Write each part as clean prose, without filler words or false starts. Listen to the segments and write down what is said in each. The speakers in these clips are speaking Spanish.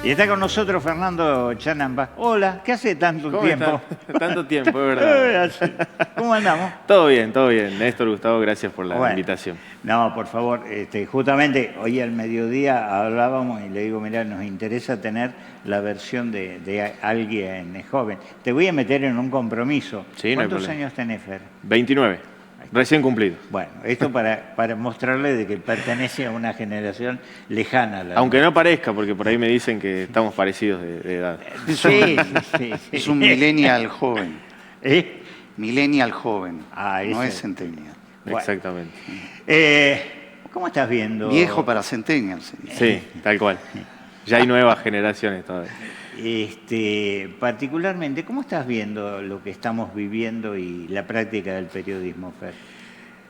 Y está con nosotros Fernando Chanamba. Hola, ¿qué hace tanto tiempo? Tanto tiempo, es verdad. ¿Cómo andamos? Todo bien, todo bien. Néstor, Gustavo, gracias por la invitación. No, por favor, justamente hoy al mediodía hablábamos y le digo, mirá, nos interesa tener la versión de alguien joven. Te voy a meter en un compromiso. Sí, ¿Cuántos años tenés, Fer? 29. Recién cumplido. Bueno, esto para mostrarle de que pertenece a una generación lejana. Aunque no parezca, porque por ahí me dicen que estamos parecidos de edad. Sí. Es un millennial joven. ¿Eh? Millennial joven, no ese. es centennial. Bueno. Exactamente. ¿Cómo estás viendo? Viejo para centennial. Sí, tal cual. Ya hay nuevas generaciones todavía. Particularmente, ¿cómo estás viendo lo que estamos viviendo y la práctica del periodismo, Fer?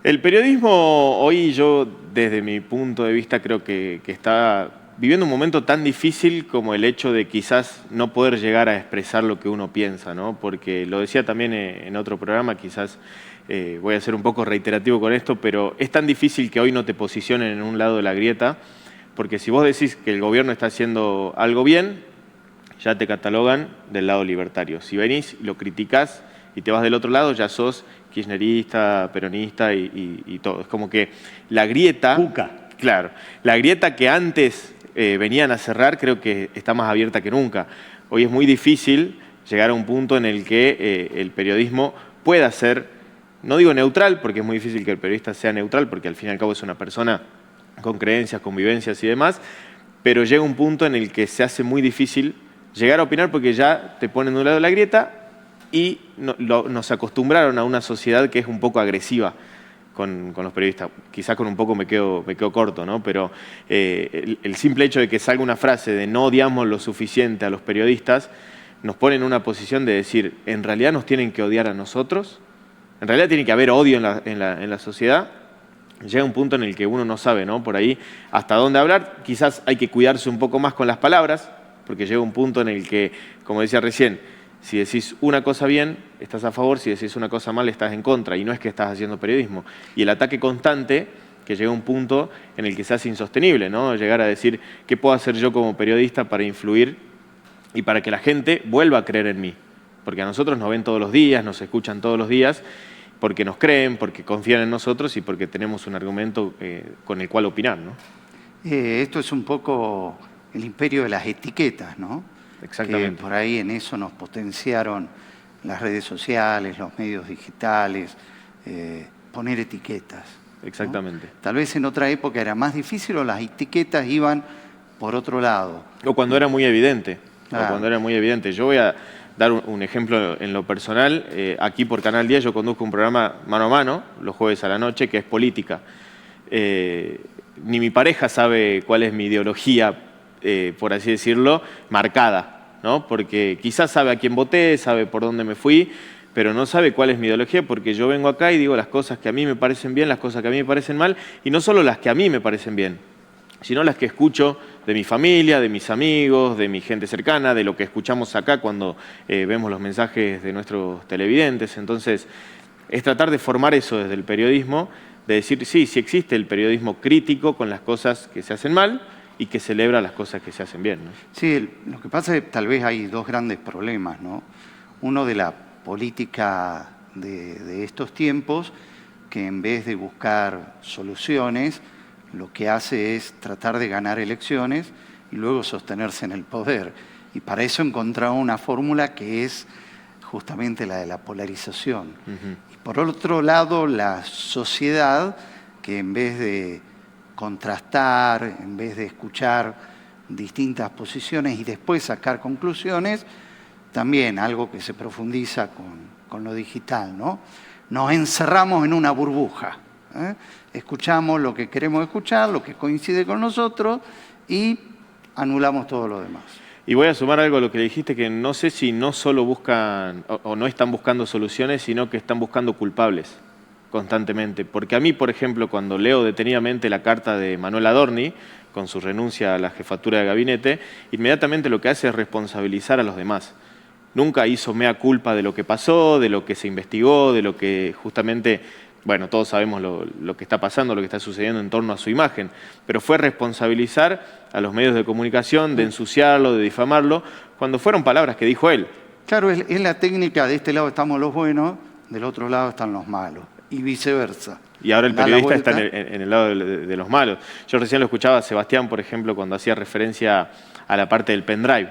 El periodismo hoy yo, desde mi punto de vista, creo que está viviendo un momento tan difícil como el hecho de quizás no poder llegar a expresar lo que uno piensa, ¿no? Porque lo decía también en otro programa, quizás voy a ser un poco reiterativo con esto, pero es tan difícil que hoy no te posicionen en un lado de la grieta, porque si vos decís que el gobierno está haciendo algo bien, ya te catalogan del lado libertario. Si venís, lo criticás y te vas del otro lado, ya sos kirchnerista, peronista y todo. Es como que la grieta... Cuca. Claro. La grieta que antes venían a cerrar creo que está más abierta que nunca. Hoy es muy difícil llegar a un punto en el que el periodismo pueda ser, no digo neutral, porque es muy difícil que el periodista sea neutral, porque al fin y al cabo es una persona con creencias, convivencias y demás, pero llega un punto en el que se hace muy difícil llegar a opinar porque ya te ponen de un lado de la grieta y nos acostumbraron a una sociedad que es un poco agresiva con los periodistas. Quizás con un poco me quedo corto, ¿no? Pero el simple hecho de que salga una frase de no odiamos lo suficiente a los periodistas nos pone en una posición de decir, ¿en realidad nos tienen que odiar a nosotros? ¿En realidad tiene que haber odio en la sociedad? Llega un punto en el que uno no sabe, ¿no? Por ahí hasta dónde hablar. Quizás hay que cuidarse un poco más con las palabras, porque llega un punto en el que, como decía recién, si decís una cosa bien, estás a favor, si decís una cosa mal, estás en contra, y no es que estás haciendo periodismo. Y el ataque constante, que llega a un punto en el que se hace insostenible, ¿no? Llegar a decir, ¿qué puedo hacer yo como periodista para influir y para que la gente vuelva a creer en mí? Porque a nosotros nos ven todos los días, nos escuchan todos los días, porque nos creen, porque confían en nosotros y porque tenemos un argumento con el cual opinar, ¿no? Esto es un poco el imperio de las etiquetas, ¿no? Exactamente. Que por ahí en eso nos potenciaron las redes sociales, los medios digitales, poner etiquetas, ¿no? Exactamente. Tal vez en otra época era más difícil o las etiquetas iban por otro lado. O cuando era muy evidente. Claro. O cuando era muy evidente. Yo voy a dar un ejemplo en lo personal. Aquí por Canal 10 yo conduzco un programa mano a mano, los jueves a la noche, que es política. Ni mi pareja sabe cuál es mi ideología, por así decirlo, marcada, ¿no? Porque quizás sabe a quién voté, sabe por dónde me fui, pero no sabe cuál es mi ideología, porque yo vengo acá y digo las cosas que a mí me parecen bien, las cosas que a mí me parecen mal, y no solo las que a mí me parecen bien, sino las que escucho de mi familia, de mis amigos, de mi gente cercana, de lo que escuchamos acá cuando vemos los mensajes de nuestros televidentes. Entonces, es tratar de formar eso desde el periodismo, de decir, sí existe el periodismo crítico con las cosas que se hacen mal y que celebra las cosas que se hacen bien, ¿no? Sí, lo que pasa es que tal vez hay dos grandes problemas, ¿no? Uno de la política de estos tiempos, que en vez de buscar soluciones, lo que hace es tratar de ganar elecciones y luego sostenerse en el poder. Y para eso encontró una fórmula que es justamente la de la polarización. Y por otro lado, la sociedad, que en vez de contrastar, en vez de escuchar distintas posiciones y después sacar conclusiones, también algo que se profundiza con lo digital, ¿no? Nos encerramos en una burbuja, ¿eh? Escuchamos lo que queremos escuchar, lo que coincide con nosotros y anulamos todo lo demás. Y voy a sumar algo a lo que le dijiste, que no sé si no solo buscan o no están buscando soluciones, sino que están buscando culpables constantemente. Porque a mí, por ejemplo, cuando leo detenidamente la carta de Manuel Adorni, con su renuncia a la jefatura de gabinete, inmediatamente lo que hace es responsabilizar a los demás. Nunca hizo mea culpa de lo que pasó, de lo que se investigó, de lo que justamente bueno, todos sabemos lo que está pasando, lo que está sucediendo en torno a su imagen, pero fue responsabilizar a los medios de comunicación de ensuciarlo, de difamarlo, cuando fueron palabras que dijo él. Claro, es la técnica, de este lado estamos los buenos, del otro lado están los malos, y viceversa. Y ahora el Da la periodista está vuelta. en el lado de los malos. Yo recién lo escuchaba a Sebastián, por ejemplo, cuando hacía referencia a la parte del pendrive,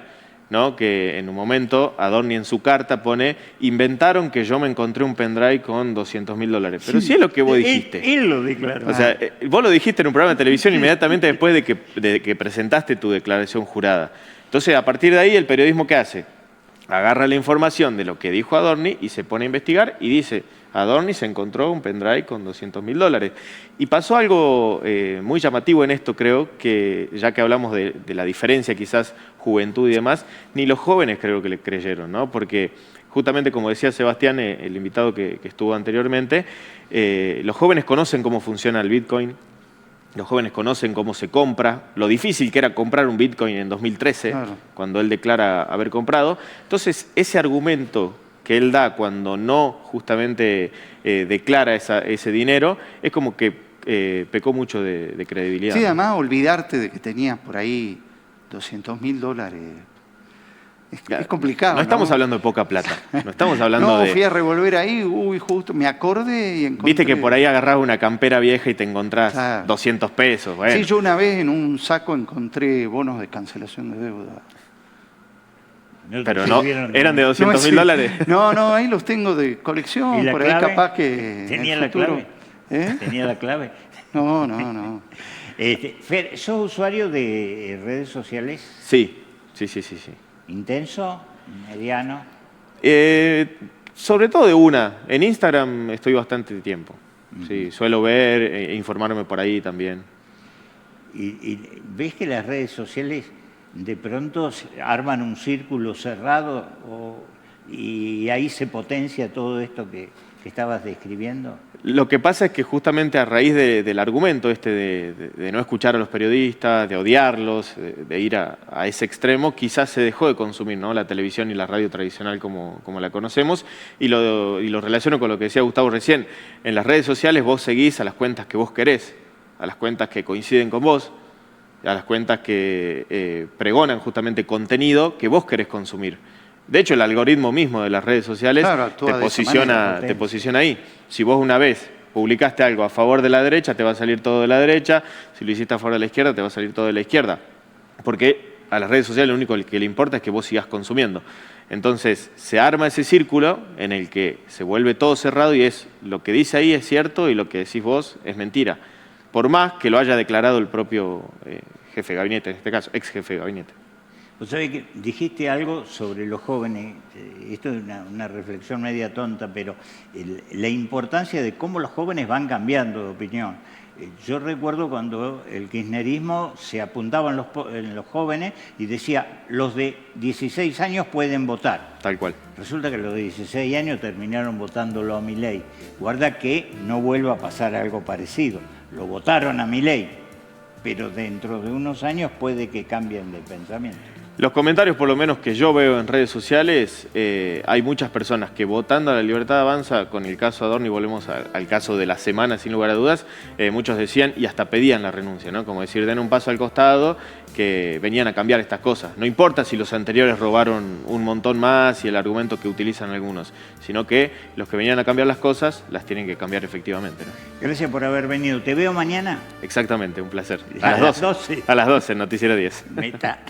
¿no? Que en un momento Adorni en su carta pone: inventaron que yo me encontré un pendrive con $200.000. Pero sí es lo que vos dijiste. Él lo declaró. O sea, vos lo dijiste en un programa de televisión inmediatamente después de que presentaste tu declaración jurada. Entonces, a partir de ahí, ¿el periodismo qué hace? Agarra la información de lo que dijo Adorni y se pone a investigar y dice: Adorni se encontró un pendrive con $200.000. Y pasó algo muy llamativo en esto, creo, que ya que hablamos de la diferencia quizás juventud y demás, ni los jóvenes creo que le creyeron, ¿no? Porque justamente como decía Sebastián, el invitado que estuvo anteriormente, los jóvenes conocen cómo funciona el Bitcoin, los jóvenes conocen cómo se compra, lo difícil que era comprar un Bitcoin en 2013, Claro. cuando él declara haber comprado. Entonces, ese argumento que él da cuando no justamente declara ese dinero, es como que pecó mucho de credibilidad. Sí, además olvidarte de que tenías por ahí $200.000 es complicado. No estamos hablando de poca plata, no estamos hablando No, de... fui a revolver ahí, uy, justo me acordé y encontré. Viste que por ahí agarrás una campera vieja y te encontrás Claro. 200 pesos. Bueno. Sí, yo una vez en un saco encontré bonos de cancelación de deuda. Pero no, eran de $200.000. No, ahí los tengo de colección, ¿Y la por ahí clave? capaz que ¿Tenía en la el futuro... clave? ¿Eh? ¿Tenía la clave? No. Fer, ¿sos usuario de redes sociales? Sí. ¿Intenso? ¿Mediano? Sobre todo de una. En Instagram estoy bastante tiempo. Sí, suelo ver e informarme por ahí también. ¿Y ves que las redes sociales de pronto arman un círculo cerrado y ahí se potencia todo esto que estabas describiendo? Lo que pasa es que justamente a raíz del argumento de no escuchar a los periodistas, de odiarlos, de ir a ese extremo, quizás se dejó de consumir, ¿no?, la televisión y la radio tradicional como la conocemos, y lo relaciono con lo que decía Gustavo recién. En las redes sociales vos seguís a las cuentas que vos querés, a las cuentas que coinciden con vos, a las cuentas que pregonan justamente contenido que vos querés consumir. De hecho, el algoritmo mismo de las redes sociales te posiciona ahí. Si vos una vez publicaste algo a favor de la derecha, te va a salir todo de la derecha. Si lo hiciste a favor de la izquierda, te va a salir todo de la izquierda. Porque a las redes sociales lo único que le importa es que vos sigas consumiendo. Entonces, se arma ese círculo en el que se vuelve todo cerrado y es lo que dice ahí es cierto y lo que decís vos es mentira. Por más que lo haya declarado el propio jefe de gabinete, en este caso, ex jefe de gabinete. Vos sabés que dijiste algo sobre los jóvenes, esto es una reflexión media tonta, pero la importancia de cómo los jóvenes van cambiando de opinión. Yo recuerdo cuando el kirchnerismo se apuntaba en los jóvenes y decía, los de 16 años pueden votar. Tal cual. Resulta que los de 16 años terminaron votándolo a Milei. Guarda que no vuelva a pasar algo parecido. Lo votaron a Milei, pero dentro de unos años puede que cambien de pensamiento. Los comentarios, por lo menos que yo veo en redes sociales, hay muchas personas que votando a La Libertad Avanza, con el caso Adorni, volvemos al caso de la semana sin lugar a dudas, muchos decían y hasta pedían la renuncia, ¿no? Como decir, den un paso al costado, que venían a cambiar estas cosas. No importa si los anteriores robaron un montón más y el argumento que utilizan algunos, sino que los que venían a cambiar las cosas las tienen que cambiar efectivamente, ¿no? Gracias por haber venido. ¿Te veo mañana? Exactamente, un placer. A las 12. A las 12, en Noticiero 10. Meta.